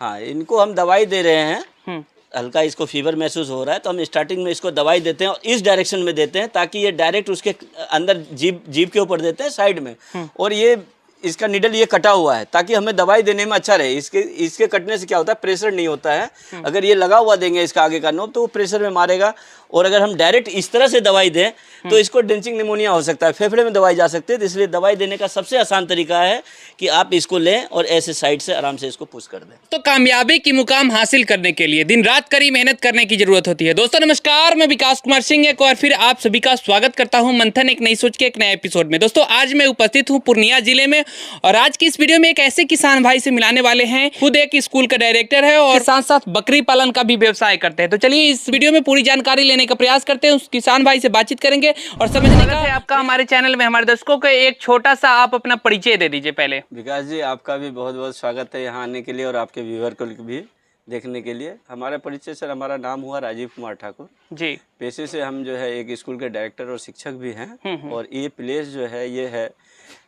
हाँ, इनको हम दवाई दे रहे हैं। हम्म। हल्का इसको फीवर महसूस हो रहा है तो हम स्टार्टिंग में इसको दवाई देते हैं और इस डायरेक्शन में देते हैं ताकि ये डायरेक्ट उसके अंदर जीभ के ऊपर देते हैं साइड में। और ये इसका निडल ये कटा हुआ है ताकि हमें दवाई देने में अच्छा रहे। इसके कटने से क्या होता है, प्रेशर नहीं होता है। अगर ये लगा हुआ देंगे इसका आगे का नोब तो वो प्रेशर में मारेगा। और अगर हम डायरेक्ट इस तरह से दवाई दें तो इसको डेंचिंग निमोनिया हो सकता है, फेफड़े में दवाई जा सकती है। तो इसलिए दवाई देने का सबसे आसान तरीका है कि आप इसको लें और ऐसे साइड से आराम से इसको पुश कर दें। तो कामयाबी की मुकाम हासिल करने के लिए दिन रात कड़ी मेहनत करने की जरूरत होती है। दोस्तों नमस्कार, मैं विकास कुमार सिंह एक बार फिर आप सभी का स्वागत करता हूं मंथन एक नई सोच के एक नए एपिसोड में। दोस्तों आज मैं उपस्थित हूं पूर्णिया जिले में और आज की इस वीडियो में एक ऐसे किसान भाई से मिलाने वाले हैं, खुद एक स्कूल का डायरेक्टर है और साथ साथ बकरी पालन का भी व्यवसाय करते हैं। तो चलिए इस वीडियो में पूरी जानकारी लेने का प्रयास करते हैं, उस किसान भाई से बातचीत करेंगे और समझने का। आपका हमारे चैनल में हमारे दर्शकों को एक छोटा सा आप अपना परिचय दे दीजिए पहले। विकास जी, आपका भी बहुत बहुत स्वागत है यहाँ आने के लिए और आपके व्यूअर को भी देखने के लिए। हमारा परिचय सर, हमारा नाम हुआ राजीव कुमार ठाकुर जी। पेशे से हम जो है एक स्कूल के डायरेक्टर और शिक्षक भी हैं। और ये प्लेस जो है ये है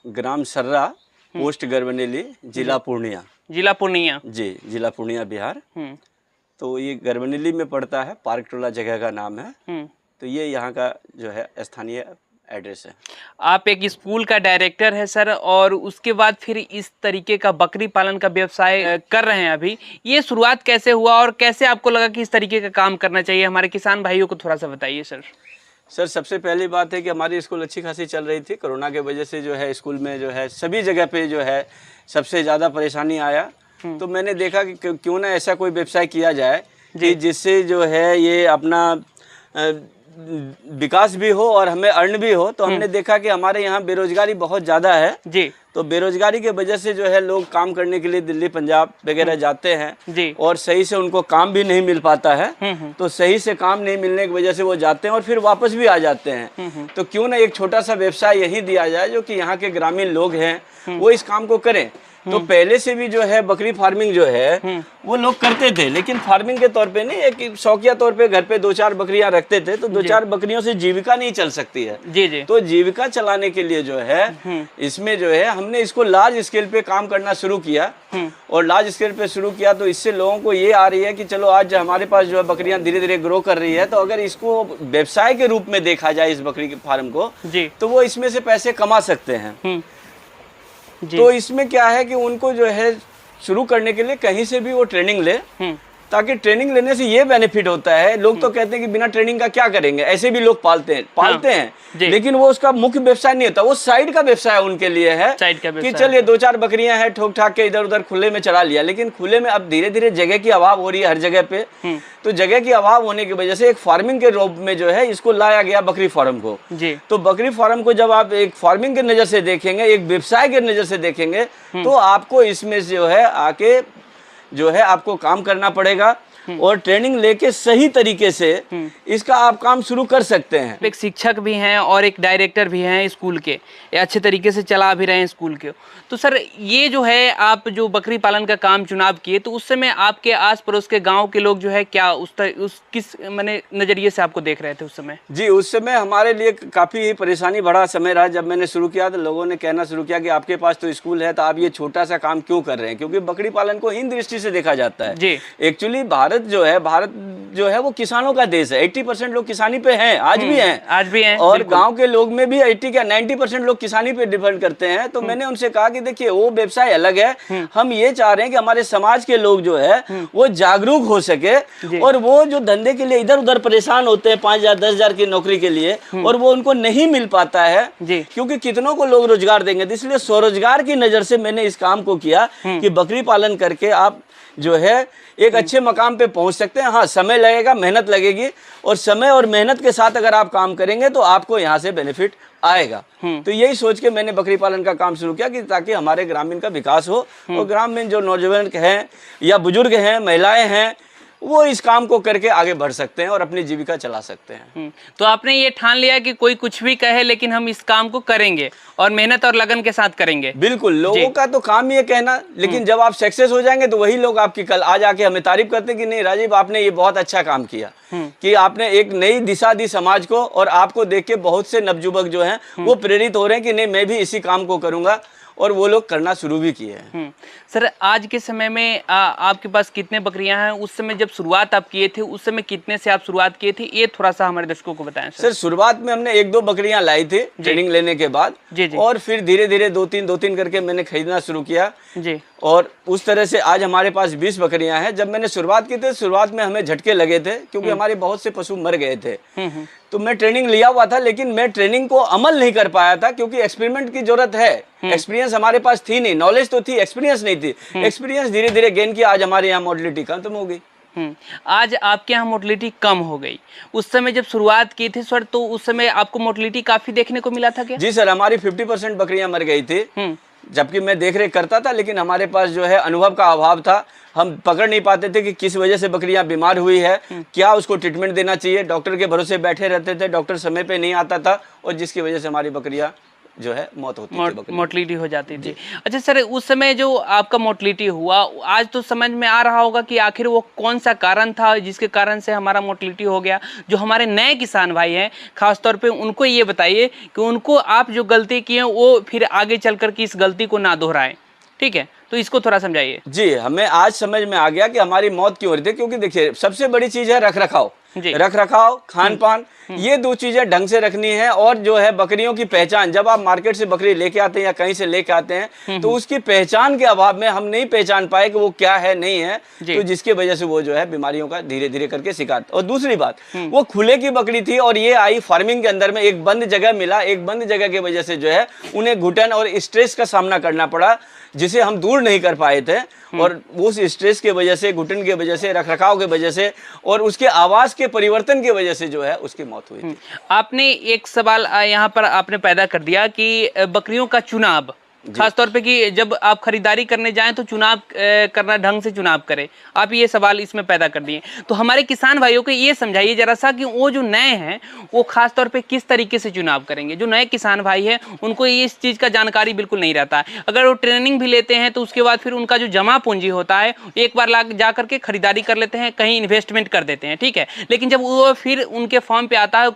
ग्राम सर्रा, पोस्ट गरबनेली, जिला पूर्णिया। जिला पूर्णिया जी, जिला पूर्णिया बिहार। तो ये गरबनेली में पड़ता है, पार्क टोला जगह का नाम है। तो ये यहाँ का जो है स्थानीय एड्रेस है। आप एक स्कूल का डायरेक्टर है सर और उसके बाद फिर इस तरीके का बकरी पालन का व्यवसाय कर रहे हैं। अभी ये शुरुआत कैसे हुआ और कैसे आपको लगा कि इस तरीके का काम करना चाहिए? हमारे किसान भाइयों को थोड़ा सा बताइए सर। सर सबसे पहली बात है कि हमारी स्कूल अच्छी खासी चल रही थी। कोरोना के वजह से जो है स्कूल में जो है सभी जगह पे जो है सबसे ज़्यादा परेशानी आया। तो मैंने देखा कि क्यों ना ऐसा कोई व्यवसाय किया जाए कि जिससे जो है ये अपना विकास भी हो और हमें अर्न भी हो। तो हमने देखा कि हमारे यहाँ बेरोजगारी बहुत ज़्यादा है जी। तो बेरोजगारी के वजह से जो है लोग काम करने के लिए दिल्ली पंजाब वगैरह जाते हैं जी। और सही से उनको काम भी नहीं मिल पाता है। तो सही से काम नहीं मिलने की वजह से वो जाते हैं और फिर वापस भी आ जाते हैं। तो क्यों ना एक छोटा सा व्यवसाय यही दिया जाए जो कि यहाँ के ग्रामीण लोग हैं वो इस काम को करें। तो पहले से भी जो है बकरी फार्मिंग जो है वो लोग करते थे, लेकिन फार्मिंग के तौर पे नहीं, एक शौकिया तौर पे घर पे 2-4 बकरियां रखते थे। तो 2-4 बकरियों से जीविका नहीं चल सकती है जी जी। तो जीविका चलाने के लिए जो है इसमें जो है हमने इसको लार्ज स्केल पे काम करना शुरू किया। और लार्ज स्केल पे शुरू किया तो इससे लोगों को ये आ रही है कि चलो आज हमारे पास जो है बकरियां धीरे धीरे ग्रो कर रही है, तो अगर इसको व्यवसाय के रूप में देखा जाए इस बकरी के फार्म को जी, तो वो इसमें से पैसे कमा सकते हैं। तो इसमें क्या है कि उनको जो है शुरू करने के लिए कहीं से भी वो ट्रेनिंग ले, ताकि ट्रेनिंग लेने से ये बेनिफिट होता है। लोग तो कहते हैं कि बिना ट्रेनिंग का क्या करेंगे, ऐसे भी लोग पालते हैं लेकिन वो उसका मुख्य व्यवसाय नहीं होता, वो साइड का व्यवसाय उनके लिए है कि चलिए 2-4 बकरियां हैं, ठोक ठाक के इधर उधर खुले में चला लिया। लेकिन खुले में अब धीरे धीरे जगह की अभाव हो रही है हर जगह पे। तो जगह की अभाव होने की वजह से एक फार्मिंग के रूप में जो है इसको लाया गया बकरी फार्म को जी। तो बकरी फार्म को जब आप एक फार्मिंग के नजर से देखेंगे, एक व्यवसाय के नजर से देखेंगे, तो आपको इसमें जो है आके जो है आपको काम करना पड़ेगा और ट्रेनिंग लेके सही तरीके से इसका आप काम शुरू कर सकते हैं। एक शिक्षक भी हैं और एक डायरेक्टर भी हैं स्कूल के, अच्छे तरीके से चला भी रहे हैं स्कूल के। तो सर ये जो है आप जो बकरी पालन का काम चुनाव किए, तो उस समय आपके आस पड़ोस के गांव के लोग जो है क्या उस किस माने नजरिए से आपको देख रहे थे उस समय? जी, उस समय हमारे लिए काफी परेशानी भरा समय रहा। जब मैंने शुरू किया तो लोगों ने कहना शुरू किया कि आपके पास तो स्कूल है तो आप ये छोटा सा काम क्यों कर रहे हैं, क्योंकि बकरी पालन को हीन दृष्टि से देखा जाता है जी। एक्चुअली भारत जो है वो किसानों का देश है। 80% लोग किसानी पे हैं, आज भी हैं और गांव के लोग में भी 80 क्या 90% लोग किसानी पे डिपेंड करते हैं। तो मैंने उनसे कहा कि देखिए वो व्यवसाय अलग है, हम ये चाह रहे हैं कि हमारे समाज के लोग जो है वो जागरूक हो सके और वो जो धंधे के लिए इधर उधर परेशान होते हैं 5,000 10,000 की नौकरी के लिए और वो उनको नहीं मिल पाता है क्योंकि कितनों को लोग रोजगार देंगे। इसलिए स्वरोजगार की नजर से मैंने इस काम को किया कि बकरी पालन करके आप जो है एक अच्छे मकाम पे पहुंच सकते हैं। हाँ, समय लगेगा, मेहनत लगेगी और समय और मेहनत के साथ अगर आप काम करेंगे तो आपको यहाँ से बेनिफिट आएगा। तो यही सोच के मैंने बकरी पालन का काम शुरू किया कि ताकि हमारे ग्रामीण का विकास हो और ग्रामीण जो नौजवान हैं या बुजुर्ग हैं, महिलाएं हैं, वो इस काम को करके आगे बढ़ सकते हैं और अपनी जीविका चला सकते हैं। तो आपने ये ठान लिया कि कोई कुछ भी कहे लेकिन हम इस काम को करेंगे और मेहनत और लगन के साथ करेंगे। बिल्कुल, लोगों का तो काम ये कहना, लेकिन जब आप सक्सेस हो जाएंगे तो वही लोग आपकी कल आ जाके हमें तारीफ करते कि नहीं राजीव आपने ये बहुत अच्छा काम किया, कि आपने एक नई दिशा दी समाज को और आपको देख के बहुत से नवयुवक जो हैं वो प्रेरित हो रहे हैं कि नहीं मैं भी इसी काम को करूंगा और वो लोग करना शुरू भी किए हैं। सर आज के समय में आपके पास कितने बकरियां हैं? उस समय जब शुरुआत आप किए थे उस समय कितने से आप शुरुआत किए थे, ये थोड़ा सा हमारे दर्शकों को बताएं। सर शुरुआत में हमने 1-2 बकरियां लाई थी ट्रेनिंग लेने के बाद जी। और फिर धीरे धीरे 2-3 करके मैंने खरीदना शुरू किया जी। और उस तरह से आज हमारे पास 20 बकरियां हैं। जब मैंने शुरुआत की थी, शुरुआत में हमें झटके लगे थे क्योंकि हमारे बहुत से पशु मर गए थे। तो मैं ट्रेनिंग लिया हुआ था, लेकिन मैं ट्रेनिंग को अमल नहीं कर पाया था क्योंकि एक्सपेरिमेंट की जरूरत है। एक्सपीरियंस हमारे पास थी नहीं, नॉलेज तो थी, एक्सपीरियंस नहीं थी। एक्सपीरियंस धीरे धीरे गेन किया, आज हमारे यहाँ मोर्टेलिटी खत्म हो गई। आज आपके यहाँ मोर्टेलिटी कम हो गई। उस समय जब शुरुआत की थी सर, तो उस समय आपको मोर्टेलिटी काफी देखने को मिला था क्या? जी सर, हमारी 50% बकरियां मर गई थी, जबकि मैं देख रेख करता था, लेकिन हमारे पास जो है अनुभव का अभाव था। हम पकड़ नहीं पाते थे कि किस वजह से बकरियां बीमार हुई है, क्या उसको ट्रीटमेंट देना चाहिए। डॉक्टर के भरोसे बैठे रहते थे, डॉक्टर समय पे नहीं आता था और जिसकी वजह से हमारी बकरियां जो है मौत होती थी, मोर्टेलिटी हो जाती थी। अच्छा सर, उस समय जो आपका मोर्टेलिटी हुआ, आज तो समझ में आ रहा होगा कि आखिर वो कौन सा कारण था जिसके कारण से हमारा मोर्टेलिटी हो गया। जो हमारे नए किसान भाई हैं खासतौर पे उनको ये बताइए कि उनको आप जो गलती किए वो फिर आगे चल कर के इस गलती को ना दोहराएं, ठीक है? तो इसको थोड़ा समझाइए। जी, हमें आज समझ में आ गया कि हमारी मौत क्यों हो रही थी, क्योंकि देखिए सबसे बड़ी चीज है रख रखाव, खान पान, ये 2 चीजें ढंग से रखनी है। और जो है बकरियों की पहचान, जब आप मार्केट से बकरी लेके आते हैं या कहीं से लेके आते हैं तो उसकी पहचान के अभाव में हम नहीं पहचान पाए कि वो क्या है नहीं है, तो जिसकी वजह से वो जो है बीमारियों का धीरे धीरे करके शिकार। और दूसरी बात, वो खुले की बकरी थी और ये आई फार्मिंग के अंदर में, एक बंद जगह मिला, एक बंद जगह की वजह से जो है उन्हें घुटन और स्ट्रेस का सामना करना पड़ा, जिसे हम दूर नहीं कर पाए थे। और उस स्ट्रेस के वजह से, घुटन की वजह से, रखरखाव के वजह से और उसके आवाज के परिवर्तन की वजह से जो है उसकी मौत हुई थी। आपने एक सवाल यहाँ पर आपने पैदा कर दिया कि बकरियों का चुनाव, खासतौर पे कि जब आप खरीदारी करने जाएं तो चुनाव करना, ढंग से चुनाव करें। आप ये सवाल इसमें पैदा कर दिए, तो हमारे किसान भाइयों को ये समझाइए जरा सा कि वो जो नए हैं वो खासतौर पे किस तरीके से चुनाव करेंगे। जो नए किसान भाई हैं उनको इस चीज़ का जानकारी बिल्कुल नहीं रहता है। अगर वो ट्रेनिंग भी लेते हैं तो उसके बाद फिर उनका जो जमा पूंजी होता है, एक बार जा करके खरीदारी कर लेते हैं, कहीं इन्वेस्टमेंट कर देते हैं, ठीक है। लेकिन जब वो फिर उनके फॉर्म पे आता है,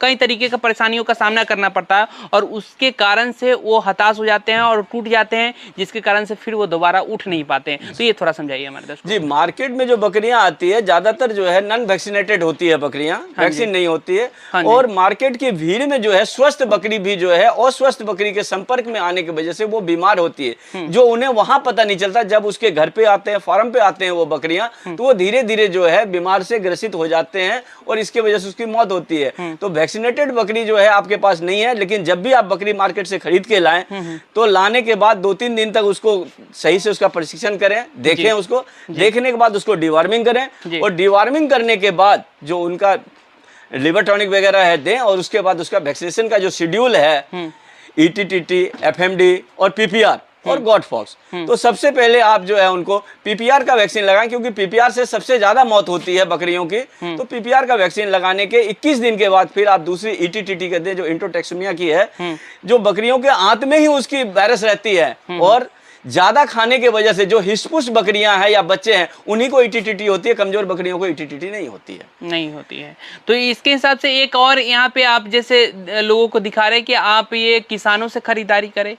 कई तरीके का परेशानियों का सामना करना पड़ता है और उसके कारण से वो हताश हो जाते हैं और टूट जाते हैं, जिसके कारण से फिर वो दोबारा उठ नहीं पाते हैं। तो ये थोड़ा समझाइए हमारे दर्शकों। जी, मार्केट में जो बकरियां आती है ज्यादातर जो है नॉन वैक्सीनेटेड होती है बकरियां, वैक्सीन नहीं होती है। और मार्केट की भीड़ में जो है स्वस्थ बकरी भी जो है अस्वस्थ बकरी के संपर्क में आने की वजह से वो बीमार होती है, जो उन्हें वहां पता नहीं चलता। जब उसके घर पे आते हैं, फार्म पे आते हैं वो बकरियां, तो वो धीरे धीरे जो है बीमार से ग्रसित हो जाते हैं और इसकी वजह से उसकी मौत होती है। तो वैक्सीनेटेड बकरी जो है आपके पास नहीं है, लेकिन जब भी आप बकरी मार्केट से खरीद के लाएं तो लाने के बाद 2-3 दिन तक उसको सही से उसका प्रशिक्षण करें, देखें उसको, देखने के बाद उसको डिवॉर्मिंग करें और डिवॉर्मिंग करने के बाद जो उनका लिवर टॉनिक वगैरह है दें और उसके बाद उसका वैक्सीनेशन का जो शेड्यूल है, ETTT, FMD और PPR और गॉट फॉक्स, तो सबसे पहले आप जो है उनको PPR का वैक्सीन लगाएं, क्योंकि PPR से सबसे ज्यादा मौत होती है बकरियों की। तो PPR का वैक्सीन लगाने के 21 दिन के बाद फिर आप दूसरी ETTT कहते हैं जो इंट्रोटैक्सीमिया की है, जो बकरियों के आंत में ही उसकी वायरस रहती है और ज्यादा खाने की वजह से जो हिस्पुष्ट बकरियां हैं या बच्चे हैं उन्हीं को ETTT होती है, कमजोर बकरियों को ETTT नहीं होती है। तो इसके हिसाब से एक और यहाँ पे आप जैसे लोगों को दिखा रहे हैं कि आप ये किसानों से खरीदारी करें,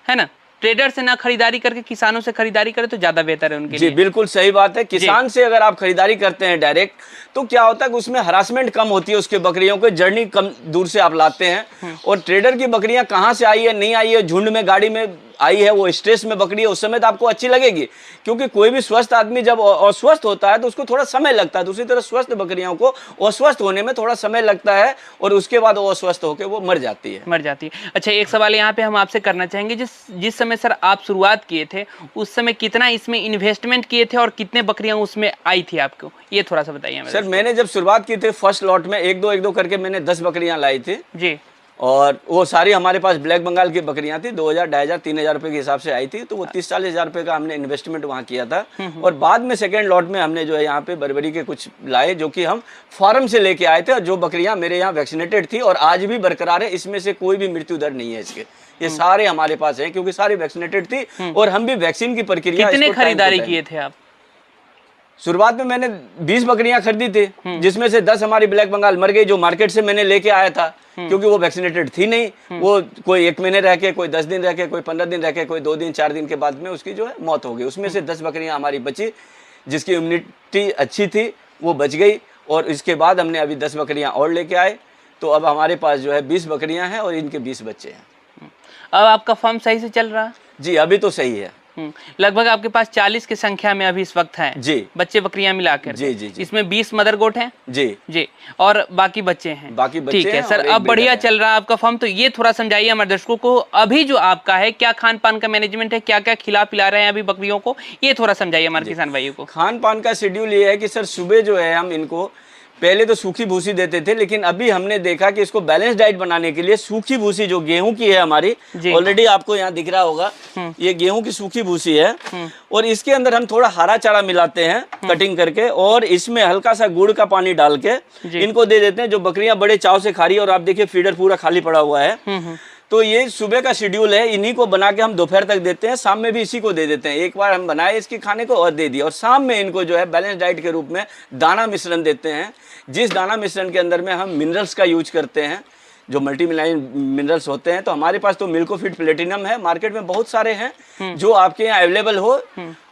है ना, ट्रेडर से ना खरीदारी करके किसानों से खरीदारी करें तो ज्यादा बेहतर है उनके लिए। जी बिल्कुल सही बात है। किसान से अगर आप खरीदारी करते हैं डायरेक्ट, तो क्या होता है कि उसमें हरासमेंट कम होती है, उसके बकरियों को जर्नी कम दूर से आप लाते हैं। और ट्रेडर की बकरियां कहाँ से आई है नहीं आई है, झुंड में गाड़ी में आई है, वो स्ट्रेस में बकरी है, उस समय तो आपको अच्छी लगेगी, क्योंकि कोई भी स्वस्थ आदमी जब अस्वस्थ होता है तो उसको थोड़ा समय लगता है। दूसरी तरफ स्वस्थ बकरियों को अस्वस्थ होने में थोड़ा समय लगता है और उसके बाद वो अस्वस्थ होकर वो मर जाती है। अच्छा, एक सवाल यहाँ पे हम आपसे करना चाहेंगे, जिस समय सर आप शुरुआत किए थे उस समय कितना इसमें इन्वेस्टमेंट किए थे और कितने बकरियां उसमें आई थी आपको, ये थोड़ा सा बताइए। सर मैंने जब शुरुआत की थी फर्स्ट लॉट में एक दो करके मैंने 10 बकरियां लाई थी जी, और वो सारी हमारे पास ब्लैक बंगाल की बकरियां थी। 2000, 2500, 3000 रुपए के हिसाब से आई थी, तो वो 30-40 हजार रुपए का हमने इन्वेस्टमेंट वहाँ किया था। और बाद में सेकेंड लॉट में हमने जो है यहाँ पे बर्बरी के कुछ लाए, जो कि हम फार्म से लेके आए थे और जो बकरियां मेरे यहाँ वैक्सीनेटेड थी और आज भी बरकरार है। इसमें से कोई भी मृत्यु दर नहीं है इसके, ये सारे हमारे पास है क्योंकि सारी वैक्सीनेटेड थी और हम भी वैक्सीन की प्रक्रिया। कितने खरीदारी किए थे आप? शुरुआत में मैंने 20 बकरियां खरीदी थी, जिसमें से 10 हमारी ब्लैक बंगाल मर गई, जो मार्केट से मैंने लेके आया था, क्योंकि वो वैक्सीनेटेड थी नहीं। वो कोई 1 महीने रह के, कोई 10 दिन रह के, कोई 15 दिन रह के, कोई 2 दिन 4 दिन के बाद में उसकी जो है मौत हो गई। उसमें से 10 बकरियां हमारी बची, जिसकी इम्यूनिटी अच्छी थी, वो बच गई। और इसके बाद हमने अभी 10 बकरियां और लेके आए, तो अब हमारे पास जो है 20 बकरियां हैं और इनके 20 बच्चे हैं। अब आपका फार्म सही से चल रहा है? जी, अभी तो सही है। लगभग आपके पास 40 की संख्या में अभी इस वक्त हैं जी, बच्चे बकरियां मिलाकर। जी जी जी। इसमें 20 मदर गोट हैं जी जी, और बाकी बच्चे हैं। बाकी बच्चे ठीक है हैं सर, और एक अब बढ़िया बेटा है। चल रहा है आपका फार्म। तो ये थोड़ा समझाइए हमारे दर्शकों को, अभी जो आपका है क्या खान पान का मैनेजमेंट है, क्या क्या खिला पिला रहे हैं अभी बकरियों को, ये थोड़ा समझाइए हमारे किसान भाइयों को। खान पान का शेड्यूल ये है कि सर सुबह जो है हम इनको पहले तो सूखी भूसी देते थे, लेकिन अभी हमने देखा कि इसको बैलेंस डाइट बनाने के लिए सूखी भूसी जो गेहूं की है हमारी, ऑलरेडी आपको यहाँ दिख रहा होगा, ये गेहूं की सूखी भूसी है। और इसके अंदर हम थोड़ा हरा चारा मिलाते हैं कटिंग करके, और इसमें हल्का सा गुड़ का पानी डाल के इनको दे देते हैं, जो बकरियां बड़े चाव से खा रही है। और आप देखिए फीडर पूरा खाली पड़ा हुआ है। तो ये सुबह का शेड्यूल है, इन्हीं को बना के हम दोपहर तक देते हैं, शाम में भी इसी को दे देते हैं। एक बार हम बनाए इसके खाने को और दे दिया, और शाम में इनको जो है बैलेंस डाइट के रूप में दाना मिश्रण देते हैं, जिस दाना मिश्रण के अंदर में हम मिनरल्स का यूज करते हैं, जो मल्टीविटामिन मिनरल्स होते हैं। तो हमारे पास तो मिल्कोफिट प्लेटिनम है, मार्केट में बहुत सारे हैं जो आपके यहाँ अवेलेबल हो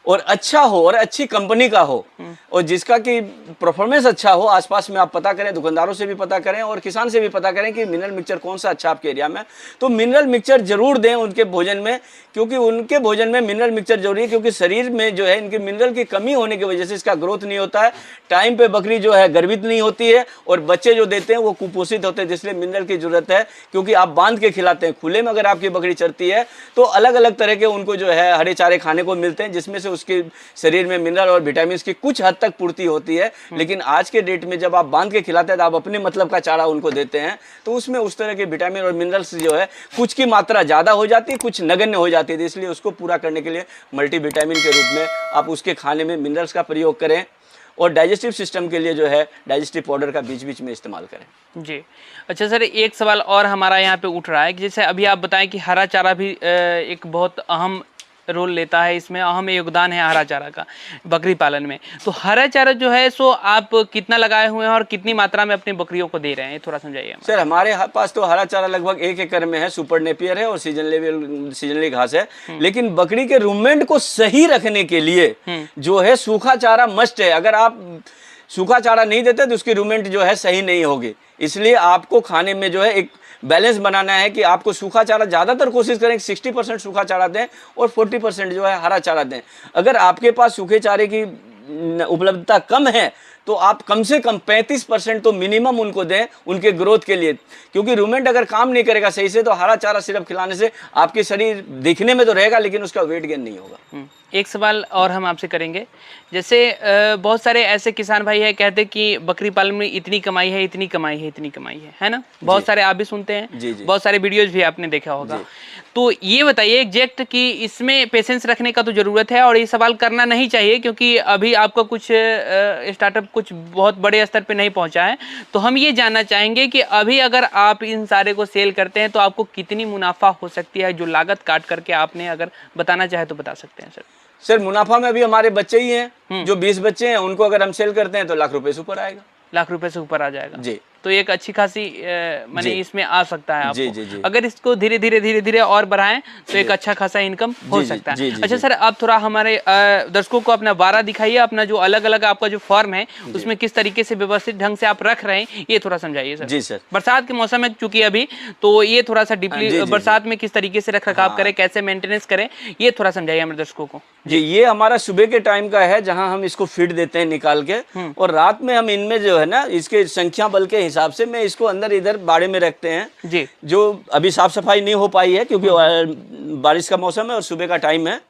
और अच्छा हो और अच्छी कंपनी का हो, और जिसका कि परफॉर्मेंस अच्छा हो। आसपास में आप पता करें, दुकानदारों से भी पता करें और किसान से भी पता करें कि मिनरल मिक्सचर कौन सा अच्छा आपके एरिया में। तो मिनरल मिक्सचर जरूर दें उनके भोजन में, क्योंकि उनके भोजन में मिनरल मिक्सचर जरूरी है, क्योंकि शरीर में जो है इनके मिनरल की कमी होने की वजह से इसका ग्रोथ नहीं होता है, टाइम पे बकरी जो है गर्भित नहीं होती है, और बच्चे जो देते हैं वो कुपोषित होते हैं। जिसलिए मिनरल की जरूरत है, क्योंकि आप बांध के खिलाते हैं। खुले में अगर आपकी बकरी चरती है तो अलग अलग तरह के उनको जो है हरे चारे खाने को मिलते हैं, जिसमें से उसके शरीर में मिनरल और विटामिन की कुछ हद तक पूर्ति होती है। लेकिन आज के डेट में जब आप बांध के खिलाते हैं तो आप अपने मतलब का चारा उनको देते हैं, तो उसमें उस तरह के विटामिन और मिनरल्स जो है कुछ की मात्रा ज़्यादा हो जाती है, कुछ नगण्य हो जाती है। इसलिए उसको पूरा करने के लिए मल्टीविटामिन के रूप में आप उसके खाने में मिनरल्स का प्रयोग करें, और डाइजेस्टिव सिस्टम के लिए जो है डाइजेस्टिव पाउडर का बीच बीच में इस्तेमाल करें। जी अच्छा सर, एक सवाल और हमारा यहाँ पे उठ रहा है कि जैसे अभी आप बताएं कि हरा चारा भी एक बहुत अहम रोल लेता है, इसमें अहम योगदान है हरा चारा का बकरी पालन में। तो हरा चारा जो है सो आप कितना लगाए हुए हैं और कितनी मात्रा में अपनी बकरियों को दे रहे हैं, ये थोड़ा समझाइए। सर हमारे पास तो हरा चारा लगभग 1 एकड़ में है, सुपर नेपियर है और सीजनली घास है। लेकिन बकरी के रूमेंट को सही रखने के लिए जो है सूखा चारा मस्ट है। अगर आप सूखा चारा नहीं देते तो उसकी रूमेंट जो है सही नहीं होगी। इसलिए आपको खाने में जो है एक बैलेंस बनाना है कि आपको सूखा चारा ज़्यादातर कोशिश करें कि 60% सूखा चारा दें और 40% जो है हरा चारा दें। अगर आपके पास सूखे चारे की उपलब्धता कम है तो आप कम से कम 35% तो मिनिमम उनको दें उनके ग्रोथ के लिए, क्योंकि रूमेंट अगर काम नहीं करेगा सही से तो हरा चारा सिर्फ खिलाने से आपके शरीर दिखने में तो रहेगा लेकिन उसका वेट गेन नहीं होगा। एक सवाल और हम आपसे करेंगे, जैसे बहुत सारे ऐसे किसान भाई है कहते कि बकरी पालन में इतनी कमाई है, इतनी कमाई है, इतनी कमाई है ना? बहुत सारे आप भी सुनते हैं, जी जी। बहुत सारे वीडियोज भी आपने देखा होगा। तो ये बताइए एग्जैक्ट कि इसमें पेशेंस रखने का तो ज़रूरत है और ये सवाल करना नहीं चाहिए, क्योंकि अभी आपका कुछ स्टार्टअप कुछ बहुत बड़े स्तर पे नहीं पहुंचा है। तो हम ये जानना चाहेंगे कि अभी अगर आप इन सारे को सेल करते हैं तो आपको कितनी मुनाफा हो सकती है, जो लागत काट करके आपने अगर बताना चाहे तो बता सकते हैं सर। सर मुनाफा में अभी हमारे बच्चे ही हैं, जो 20 बच्चे हैं उनको अगर हम सेल करते हैं तो लाख रुपए से ऊपर आएगा। लाख रुपए से ऊपर आ जाएगा जी। तो एक अच्छी खासी माने इसमें आ सकता है आपको। जी, जी, जी। अगर इसको धीरे धीरे और बढ़ाएं तो एक अच्छा खासा इनकम हो सकता है। अच्छा सर, अब थोड़ा हमारे दर्शकों को अपना बारा दिखाइए, अपना जो अलग अलग आपका जो फॉर्म है उसमें किस तरीके से व्यवस्थित ढंग से आप रख रहे हैं ये थोड़ा समझाइए सर। जी सर। बरसात के मौसम है चूंकि अभी, तो ये थोड़ा सा डीपली बरसात में किस तरीके से रख रखाव करें, कैसे मेंटेनेंस करें, ये थोड़ा समझाइए हमारे दर्शकों को। जी, ये हमारा सुबह के टाइम का है जहां हम इसको फीड देते हैं निकाल के, और रात में हम इनमें जो है ना इसके संख्या बल के हिसाब से मैं इसको अंदर इधर बाड़े में रखते हैं जी। जो अभी साफ सफाई नहीं हो पाई है क्योंकि बारिश का मौसम है और सुबह का टाइम है,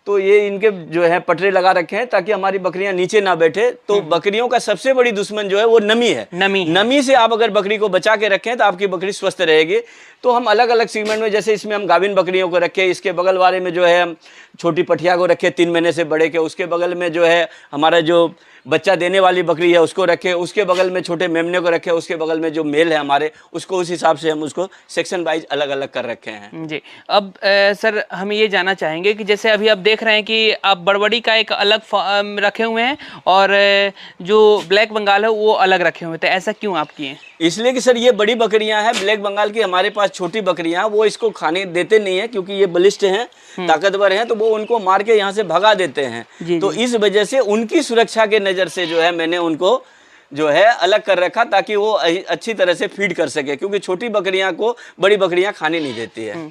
तो ये इनके जो है पटरे लगा रखे हैं ताकि हमारी बकरियां नीचे ना बैठे। तो बकरियों का सबसे बड़ी दुश्मन जो है वो नमी है। नमी से आप अगर बकरी को बचा के रखें तो आपकी बकरी स्वस्थ रहेगी। तो हम अलग अलग सीगमेंट में, जैसे इसमें हम गाभिन बकरियों को रखे, इसके बगल वाले में जो है हम छोटी पठिया को रखे 3 महीने से बड़े के, उसके बगल में जो है हमारा जो बच्चा देने वाली बकरी है उसको रखे, उसके बगल में छोटे मेमने को रखे, उसके बगल में जो मेल है हमारे उसको, उस हिसाब से हम उसको सेक्शन वाइज अलग अलग कर रखे हैं जी। अब सर हम ये जानना चाहेंगे कि जैसे अभी आप देख रहे हैं कि आप बड़बड़ी का एक अलग रखे हुए हैं और जो ब्लैक बंगाल है वो अलग रखे हुए हैं, तो ऐसा क्यों आप किए? इसलिए कि सर ये बड़ी बकरियां हैं, ब्लैक बंगाल की हमारे पास छोटी बकरियां, वो इसको खाने देते नहीं है क्योंकि ये बलिष्ठ हैं, ताकतवर हैं, तो वो उनको मार के यहाँ से भगा देते हैं। तो इस वजह से उनकी सुरक्षा के नज़र से जो है मैंने उनको जो है अलग कर रखा ताकि वो अच्छी तरह से फीड कर सके, क्योंकि छोटी बकरियां को बड़ी बकरियां खाने नहीं देती है।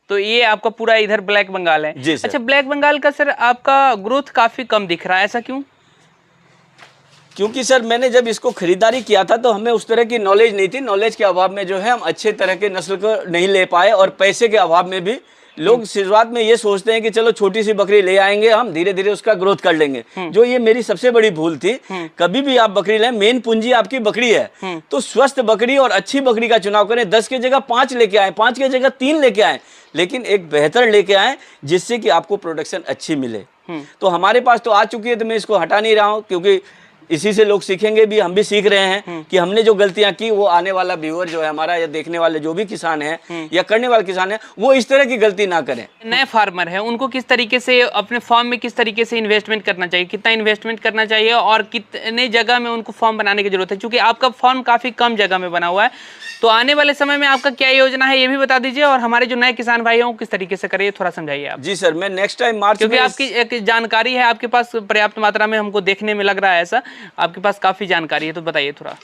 तो ये आपका पूरा इधर ब्लैक बंगाल है जी सर। अच्छा, ब्लैक बंगाल का सर आपका ग्रोथ काफी कम दिख रहा है, ऐसा क्यों? क्योंकि सर मैंने जब इसको खरीदारी किया था तो हमें उस तरह की नॉलेज नहीं थी, नॉलेज के अभाव में जो है हम अच्छे तरह के नस्ल को नहीं ले पाए, और पैसे के अभाव में भी लोग शुरुआत में ये सोचते हैं कि चलो छोटी सी बकरी ले आएंगे हम, धीरे धीरे उसका ग्रोथ कर लेंगे, जो ये मेरी सबसे बड़ी भूल थी। कभी भी आप बकरी लें, मेन पूंजी आपकी बकरी है, तो स्वस्थ बकरी और अच्छी बकरी का चुनाव करें। 10 की जगह 5 लेके आए, 5 की जगह 3 लेके आए, लेकिन एक बेहतर लेके आए जिससे कि आपको प्रोडक्शन अच्छी मिले। तो हमारे पास तो आ चुकी है, तो मैं इसको हटा नहीं रहा हूँ, क्योंकि इसी से लोग सीखेंगे भी, हम भी सीख रहे हैं कि हमने जो गलतियां की वो आने वाला व्यूअर जो है हमारा, या देखने वाले जो भी किसान हैं या करने वाले किसान हैं, वो इस तरह की गलती ना करें। नए फार्मर है उनको किस तरीके से अपने फार्म में किस तरीके से इन्वेस्टमेंट करना चाहिए, कितना इन्वेस्टमेंट करना चाहिए और कितने जगह में उनको फार्म बनाने की जरूरत है? क्योंकि आपका फार्म काफी कम जगह में बना हुआ है, तो आने वाले समय में आपका क्या योजना है ये भी बता दीजिए, और हमारे जो नए किसान भाई हैं किस तरीके से करिए, थोड़ा समझाइए आप। जी सर, मैं नेक्स्ट टाइम मार्च, क्योंकि आपकी एक जानकारी है, आपके पास पर्याप्त मात्रा में हमको देखने में लग रहा है ऐसा, आपके पास काफी जानकारी है, तो बताइए थोड़ा।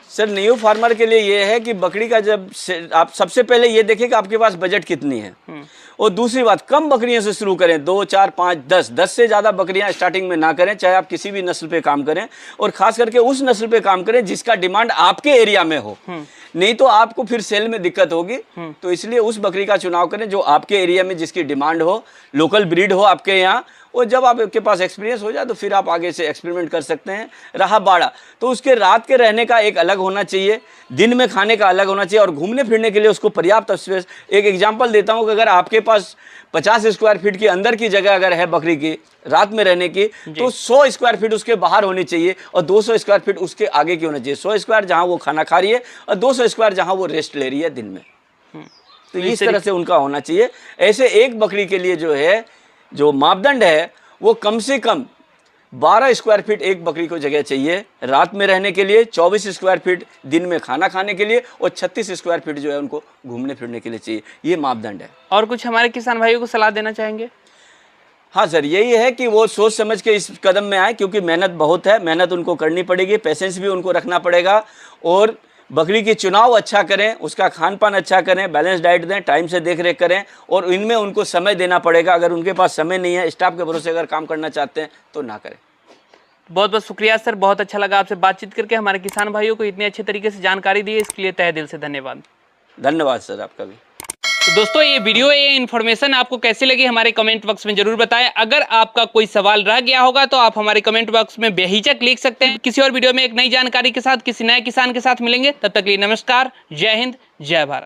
सर न्यू फार्मर के लिए ये है कि बकरी का जब आप सबसे पहले ये देखें कि आपके पास बजट कितनी है, और दूसरी बात कम बकरियों से शुरू करें, 2, 4, 5, 10 से ज़्यादा बकरियां स्टार्टिंग में ना करें, चाहे आप किसी भी नस्ल पे काम करें, और खास करके उस नस्ल पे काम करें जिसका डिमांड आपके एरिया में हो, नहीं तो आपको फिर सेल में दिक्कत होगी। तो इसलिए उस बकरी का चुनाव करें जो आपके एरिया में जिसकी डिमांड हो, लोकल ब्रीड हो आपके यहाँ, और जब आपके पास एक्सपीरियंस हो जाए तो फिर आप आगे से एक्सपेरिमेंट कर सकते हैं। रहा बाड़ा, तो उसके रात के रहने का एक अलग होना चाहिए, दिन में खाने का अलग होना चाहिए, और घूमने फिरने के लिए उसको पर्याप्त स्पेस। एक एग्जांपल देता हूं कि अगर आपके पास 50 स्क्वायर फीट के अंदर की जगह अगर है बकरी की रात में रहने की, तो 100 स्क्वायर फीट उसके बाहर होनी चाहिए, और 200 स्क्वायर फीट उसके आगे की होनी चाहिए। 100 स्क्वायर जहाँ वो खाना खा रही है, और 200 स्क्वायर जहाँ वो रेस्ट ले रही है दिन में। तो इस तरह से उनका होना चाहिए। ऐसे एक बकरी के लिए जो है जो मापदंड है वो कम से कम 12 स्क्वायर फीट एक बकरी को जगह चाहिए रात में रहने के लिए, 24 स्क्वायर फीट दिन में खाना खाने के लिए, और 36 स्क्वायर फीट जो है उनको घूमने फिरने के लिए चाहिए। ये मापदंड है। और कुछ हमारे किसान भाइयों को सलाह देना चाहेंगे? हाँ सर, यही है कि वो सोच समझ के इस कदम में आए, क्योंकि मेहनत बहुत है, मेहनत उनको करनी पड़ेगी, पेशेंस भी उनको रखना पड़ेगा, और बकरी की चुनाव अच्छा करें, उसका खान पान अच्छा करें, बैलेंस डाइट दें, टाइम से देख रेख करें, और इनमें उनको समय देना पड़ेगा। अगर उनके पास समय नहीं है, स्टाफ के भरोसे अगर काम करना चाहते हैं तो ना करें। बहुत बहुत शुक्रिया सर, बहुत अच्छा लगा आपसे बातचीत करके, हमारे किसान भाइयों को इतने अच्छे तरीके से जानकारी दी, इसके लिए तहे दिल से धन्यवाद। धन्यवाद सर आपका भी। तो दोस्तों ये वीडियो, ये इन्फॉर्मेशन आपको कैसी लगी हमारे कमेंट बॉक्स में जरूर बताएं। अगर आपका कोई सवाल रह गया होगा तो आप हमारे कमेंट बॉक्स में बेहिचक लिख सकते हैं। किसी और वीडियो में एक नई जानकारी के साथ, किसी नए किसान के साथ मिलेंगे, तब तक के लिए नमस्कार, जय हिंद, जय भारत।